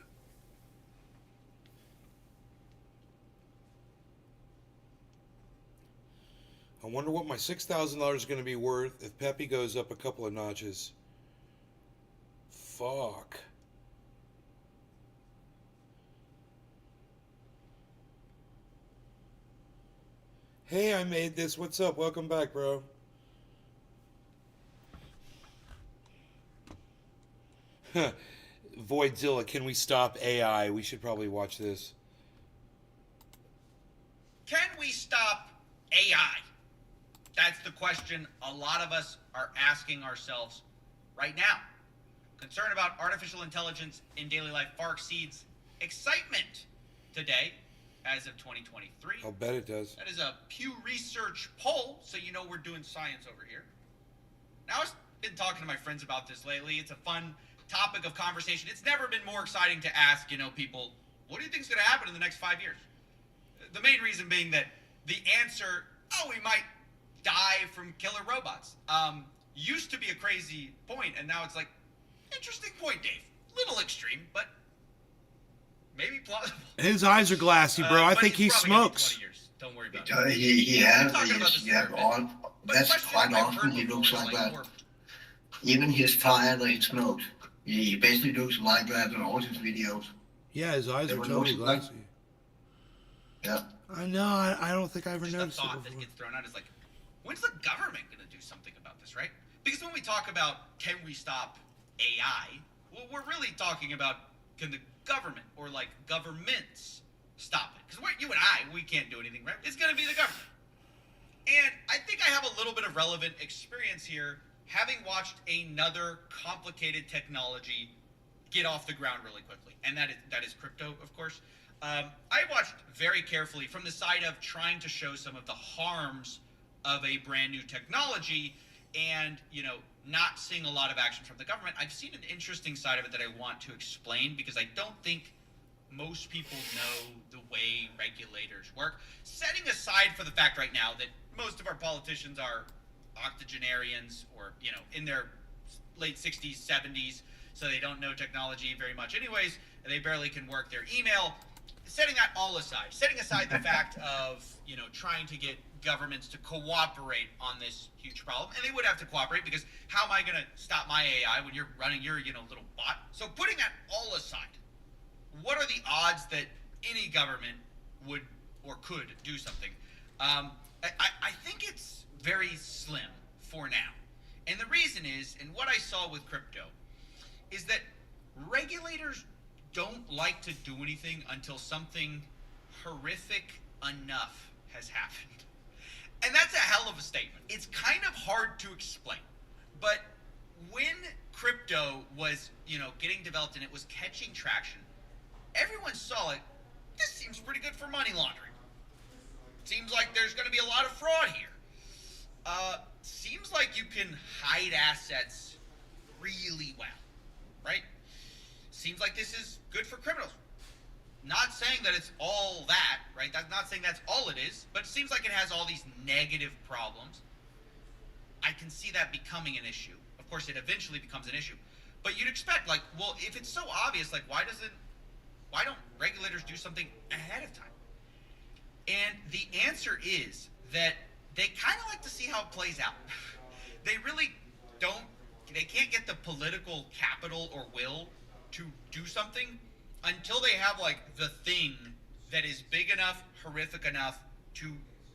I wonder what my $6,000 is going to be worth if Pepe goes up a couple of notches. Fuck. Hey, I made this. What's up? Welcome back, bro. Voidzilla, can we stop AI? We should probably watch this. Can we stop AI? That's the question a lot of us are asking ourselves right now. Concern about artificial intelligence in daily life far exceeds excitement today as of 2023. I'll bet it does. That is a Pew Research poll, so you know we're doing science over here. Now, I've been talking to my friends about this lately. It's a fun topic of conversation. It's never been more exciting to ask, people, what do you think is going to happen in the next 5 years? The main reason being that the answer, we might die from killer robots, used to be a crazy point, and now it's like, interesting point, Dave. Little extreme, but maybe plausible. His eyes are glassy, bro. I think he smokes. Don't worry about it. He has all. That's quite often he looks like that. Even his tie that he smokes, he basically looks like that in all his videos. Yeah, his eyes are totally glassy. Yeah. I know. I don't think I ever Just noticed the it thought before. that gets thrown out is like, when's the government going to do something about this, right? Because when we talk about can we stop AI, well, we're really talking about can the government or like governments stop it? Because you and I, we can't do anything, right? It's going to be the government. And I think I have a little bit of relevant experience here, having watched another complicated technology get off the ground really quickly, and that is crypto, of course. I watched very carefully from the side of trying to show some of the harms of a brand new technology, and, not seeing a lot of action from the government, I've seen an interesting side of it that I want to explain, because I don't think most people know the way regulators work. Setting aside for the fact right now that most of our politicians are octogenarians, or, in their late 60s, 70s, so they don't know technology very much anyways, and they barely can work their email. Setting that all aside, setting aside the fact of, trying to get governments to cooperate on this huge problem, and they would have to cooperate, because how am I going to stop my AI when you're running your, little bot? So putting that all aside, what are the odds that any government would or could do something? I think it's very slim for now. And the reason is, and what I saw with crypto, is that regulators don't like to do anything until something horrific enough has happened. And that's a hell of a statement. It's kind of hard to explain. But when crypto was, getting developed and it was catching traction, everyone saw it. This seems pretty good for money laundering. Seems like there's going to be a lot of fraud here. Seems like you can hide assets really well, right? Seems like this is good for criminals. Not saying that it's all that, right? That's not saying that's all it is, but it seems like it has all these negative problems. I can see that becoming an issue. Of course, it eventually becomes an issue. But you'd expect, well, if it's so obvious, why don't regulators do something ahead of time? And the answer is that they kind of like to see how it plays out. They really they can't get the political capital or will to do something until they have the thing that is big enough, horrific enough to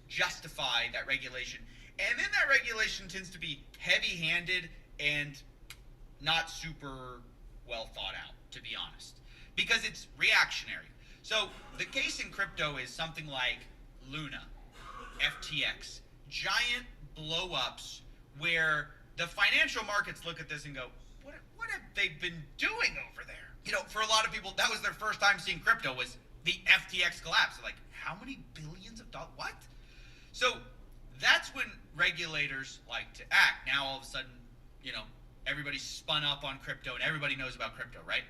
justify that regulation. And then that regulation tends to be heavy-handed and not super well thought out, to be honest, because it's reactionary. So the case in crypto is something like Luna, FTX, giant blow-ups where the financial markets look at this and go, what have they been doing over there? For a lot of people, that was their first time seeing crypto, was the FTX collapse. They're like, how many billions of dollars? What? So that's when regulators like to act. Now all of a sudden, everybody's spun up on crypto and everybody knows about crypto, right?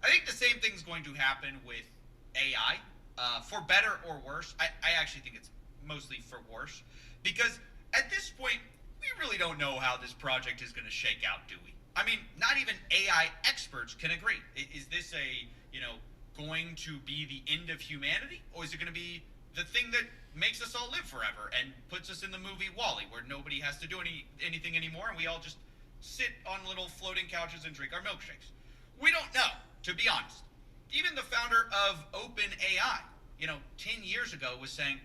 I think the same thing's going to happen with AI, for better or worse. I actually think it's mostly for worse, because at this point, we really don't know how this project is going to shake out, do we? I mean, not even AI experts can agree. Is this going to be the end of humanity, or is it going to be the thing that makes us all live forever and puts us in the movie WALL-E, where nobody has to do anything anymore and we all just sit on little floating couches and drink our milkshakes? We don't know, to be honest. Even the founder of OpenAI, 10 years ago was saying,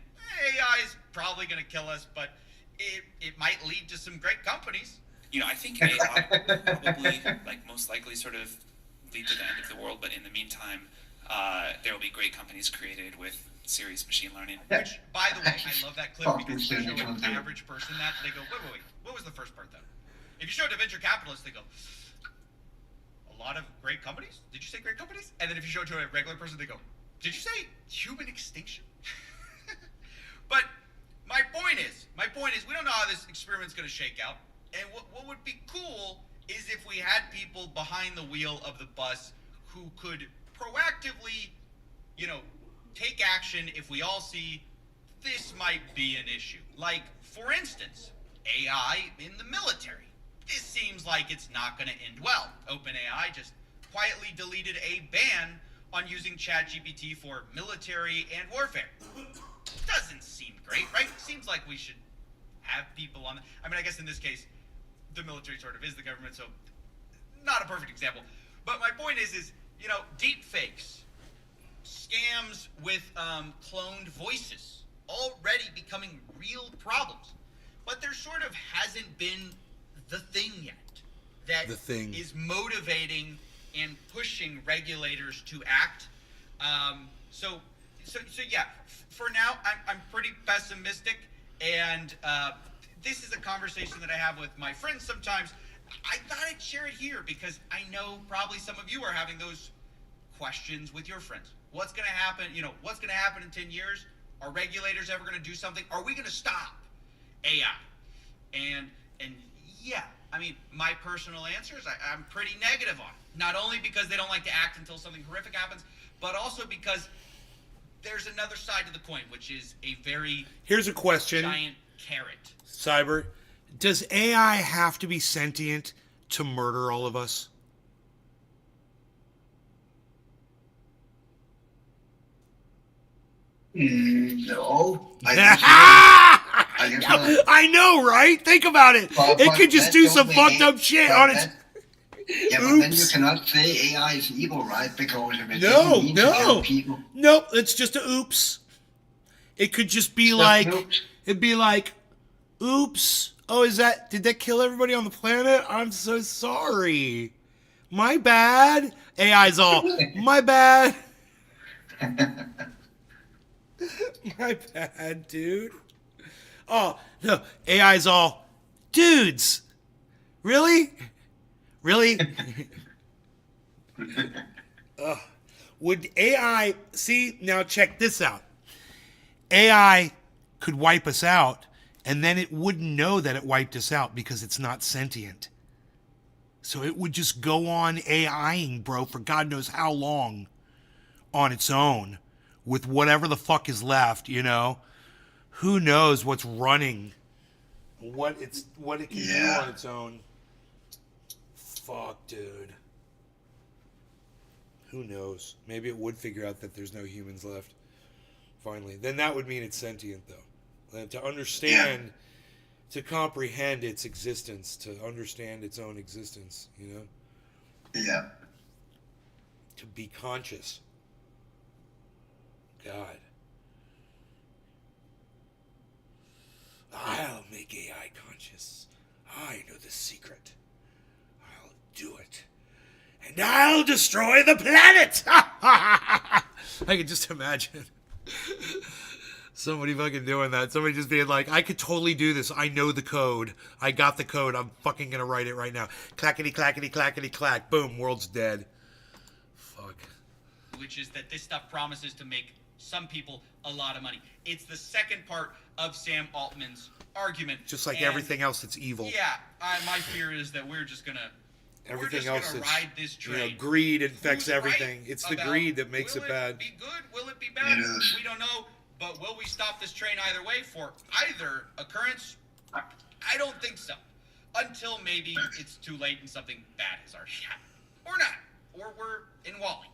AI is probably going to kill us, but it might lead to some great companies. I think AI will probably, most likely sort of lead to the end of the world, but in the meantime, there will be great companies created with serious machine learning. Which, by the way, I love that clip, because you show an average person that, they go, wait, what was the first part, though? If you show it to venture capitalists, they go, a lot of great companies? Did you say great companies? And then if you show it to a regular person, they go, did you say human extinction? But my point is, we don't know how this experiment's going to shake out. And what would be cool is if we had people behind the wheel of the bus who could proactively, take action if we all see this might be an issue. Like, for instance, AI in the military. This seems like it's not going to end well. OpenAI just quietly deleted a ban on using ChatGPT for military and warfare. Doesn't seem great, right? Seems like we should have people on. I guess in this case, the military sort of is the government, so not a perfect example. But my point is deep fakes, scams with cloned voices, already becoming real problems. But there sort of hasn't been the thing yet that is motivating and pushing regulators to act. So yeah, for now, I'm pretty pessimistic, and this is a conversation that I have with my friends sometimes. I thought I'd share it here because I know probably some of you are having those questions with your friends. What's going to happen? What's going to happen in 10 years? Are regulators ever going to do something? Are we going to stop AI? And Yeah, I mean, my personal answer is I'm pretty negative on it. Not only because they don't like to act until something horrific happens, but also because there's another side to the coin, which is a very Here's a question, giant carrot. Cyber. Does AI have to be sentient to murder all of us? No. I know, right? Think about it. It could just do some fucked up shit on its... Yeah, but then you cannot say AI is evil, right? Because if it No, doesn't need to no. kill people. Nope, it's just a oops. It could just be Just like... oops. It'd be like, oops. Oh, did that kill everybody on the planet? I'm so sorry. My bad. AI's all, my bad. My bad, dude. Oh, no. AI's all, dudes. Really? Really? Would AI... See, now check this out. AI could wipe us out, and then it wouldn't know that it wiped us out because it's not sentient. So it would just go on AIing, bro, for God knows how long on its own with whatever the fuck is left, you know? Who knows what's running, what it can do on its own. Fuck, dude. Who knows? Maybe it would figure out that there's no humans left. Finally. Then that would mean it's sentient, though. And to understand, to comprehend its existence, to understand its own existence, you know? Yeah. To be conscious. God. I'll make AI conscious. I know the secret. I'll do it. And I'll destroy the planet! I can just imagine somebody fucking doing that. Somebody just being like, I could totally do this. I know the code. I got the code. I'm fucking gonna write it right now. Clackety, clackety, clackety, clack. Boom, world's dead. Fuck. Which is that this stuff promises to make some people a lot of money. It's the second part of Sam Altman's argument. Just like everything else that's evil. Yeah, my fear is that we're just gonna... Everything else that's, ride this train. greed infects Who's everything. right It's the greed that makes it bad. Will it be good? Will it be bad? We don't know. But will we stop this train either way for either occurrence? I don't think so. Until maybe it's too late and something bad has already happened. Or not. Or we're in Wall-E,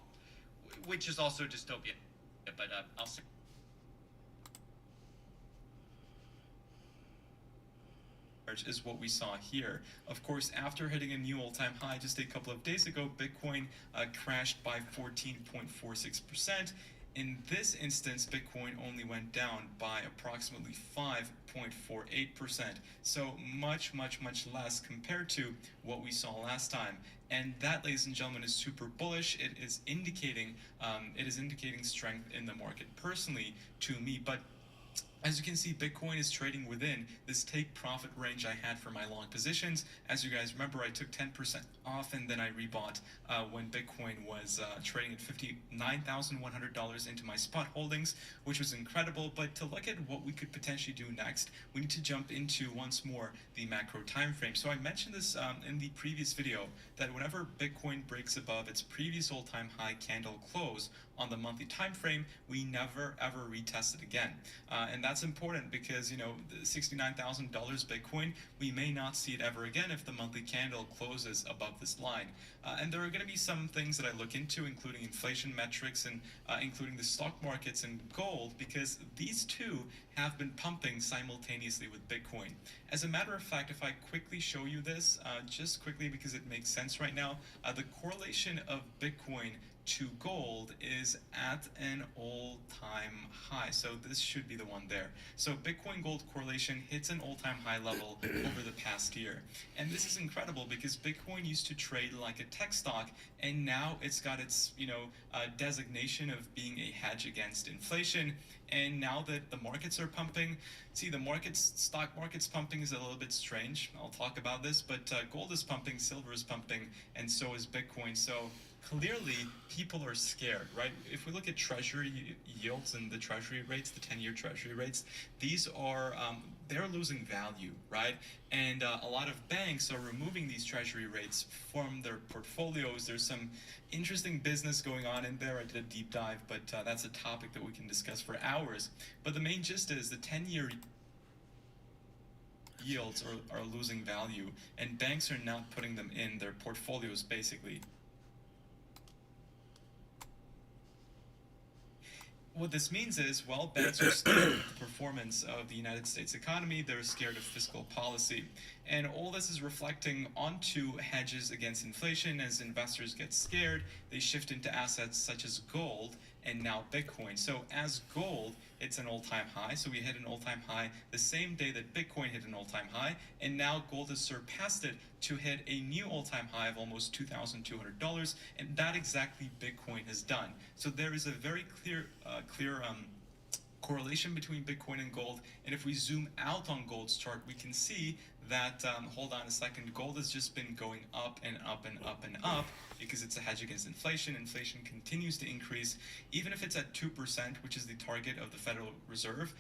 which is also dystopia. But I'll see. Is what we saw here. Of course, after hitting a new all-time high just a couple of days ago, Bitcoin crashed by 14.46%. In this instance, Bitcoin only went down by approximately 5.48%. So much, much, much less compared to what we saw last time. And that, ladies and gentlemen, is super bullish. It is indicating strength in the market personally to me. But as you can see, Bitcoin is trading within this take profit range I had for my long positions. As you guys remember, I took 10% off and then I rebought when Bitcoin was trading at $59,100 into my spot holdings, which was incredible. But to look at what we could potentially do next, we need to jump into once more the macro time frame. So I mentioned this in the previous video that whenever Bitcoin breaks above its previous all-time high candle close on the monthly time frame, we never ever retest it again. And that's important because, you know, the $69,000 Bitcoin, we may not see it ever again if the monthly candle closes above this line. And there are going to be some things that I look into, including inflation metrics and including the stock markets and gold, because these two have been pumping simultaneously with Bitcoin. As a matter of fact, if I quickly show you this, just quickly because it makes sense right now, the correlation of Bitcoin to gold is at an all-time high. So this should be the one there. So Bitcoin gold correlation hits an all-time high level over the past year. And this is incredible because Bitcoin used to trade like a tech stock, and now it's got its, designation of being a hedge against inflation. And now that the markets are pumping, see, the stock market's pumping is a little bit strange. I'll talk about this, but gold is pumping, silver is pumping, and so is Bitcoin. So clearly people are scared, right? If we look at treasury yields and the treasury rates, the 10-year treasury rates, these are, they're losing value, right? And a lot of banks are removing these treasury rates from their portfolios. There's some interesting business going on in there. I did a deep dive, but that's a topic that we can discuss for hours. But the main gist is the 10-year yields are losing value, and banks are not putting them in their portfolios, basically. What this means is, well, banks are scared of the performance of the United States economy. They're scared of fiscal policy. And all this is reflecting onto hedges against inflation. As investors get scared, they shift into assets such as gold and now Bitcoin. So as gold, it's an all-time high. So we hit an all-time high the same day that Bitcoin hit an all-time high. And now gold has surpassed it to hit a new all-time high of almost $2,200. And that exactly Bitcoin has done. So there is a very clear correlation between Bitcoin and gold. And if we zoom out on gold's chart, we can see that, hold on a second, gold has just been going up and up and up and up because it's a hedge against inflation. Inflation continues to increase, even if it's at 2%, which is the target of the Federal Reserve.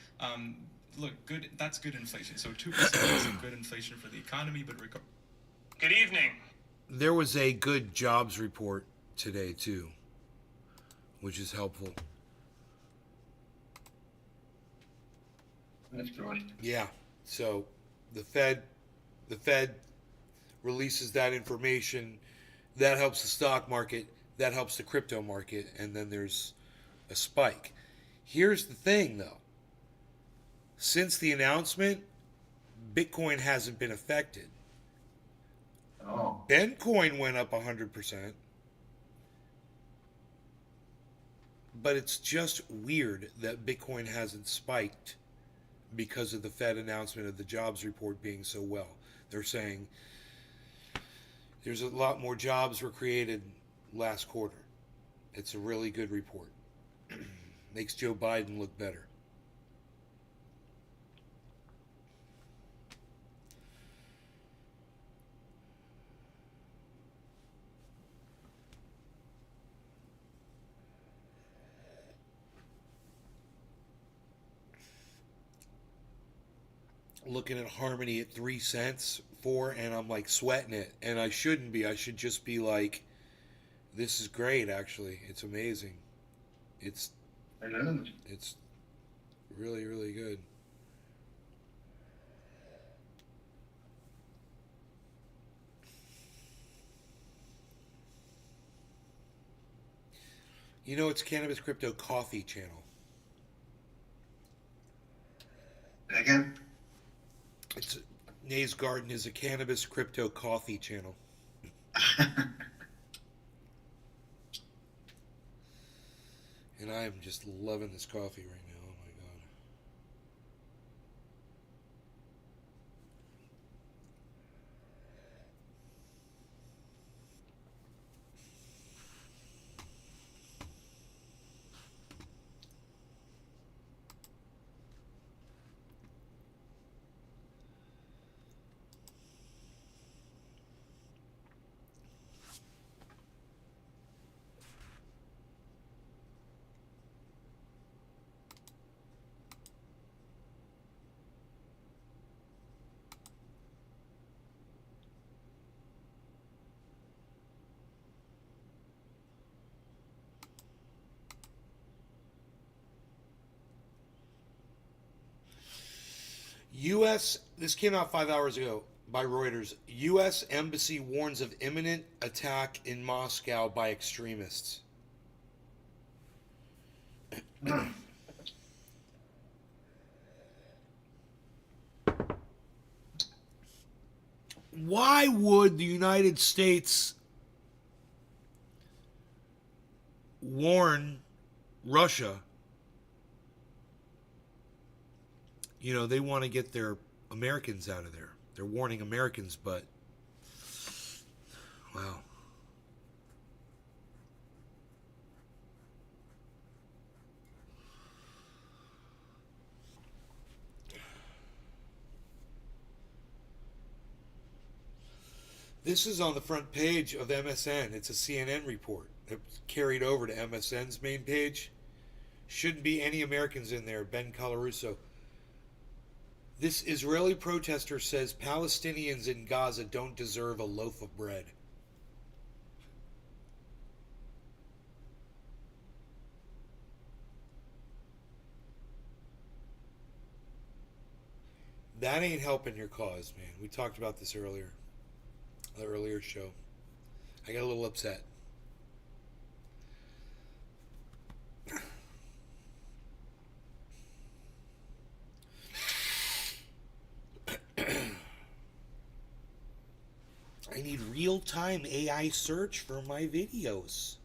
Look, good. That's good inflation. So 2% is a good inflation for the economy, but Good evening. There was a good jobs report today too, which is helpful. That's right. Yeah. So the Fed releases that information. That helps the stock market. That helps the crypto market. And then there's a spike. Here's the thing, though. Since the announcement, Bitcoin hasn't been affected. Oh. Bitcoin went up 100%. But it's just weird that Bitcoin hasn't spiked because of the Fed announcement of the jobs report being so well. They're saying there's a lot more jobs were created last quarter. It's a really good report. Makes Joe Biden look better. Looking at Harmony at 3 cents for, and I'm like sweating it, and I shouldn't be. I should just be like, this is great. Actually, it's amazing. It's really, really good. You know, it's Cannabis Crypto Coffee channel. Again? It's Nay's Garden is a Cannabis Crypto Coffee channel. And I am just loving this coffee right now. Oh my God. This came out 5 hours ago by Reuters. U.S. Embassy warns of imminent attack in Moscow by extremists. Why would the United States warn Russia? You know, they want to get their Americans out of there. They're warning Americans, but wow. This is on the front page of MSN. It's a CNN report. It's carried over to MSN's main page. Shouldn't be any Americans in there. Ben Colarusso. This Israeli protester says Palestinians in Gaza don't deserve a loaf of bread. That ain't helping your cause, man. We talked about this earlier. The earlier show. I got a little upset. I need real-time AI search for my videos.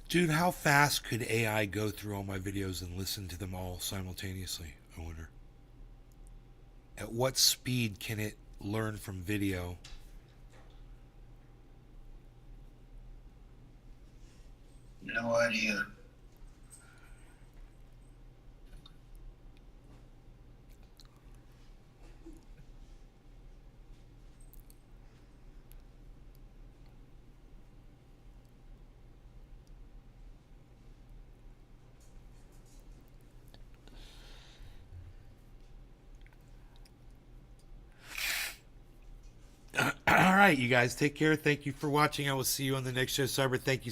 Dude, how fast could AI go through all my videos and listen to them all simultaneously, I wonder? At what speed can it learn from video? No idea. All right, you guys, take care. Thank you for watching. I will see you on the next show. Cyber, thank you so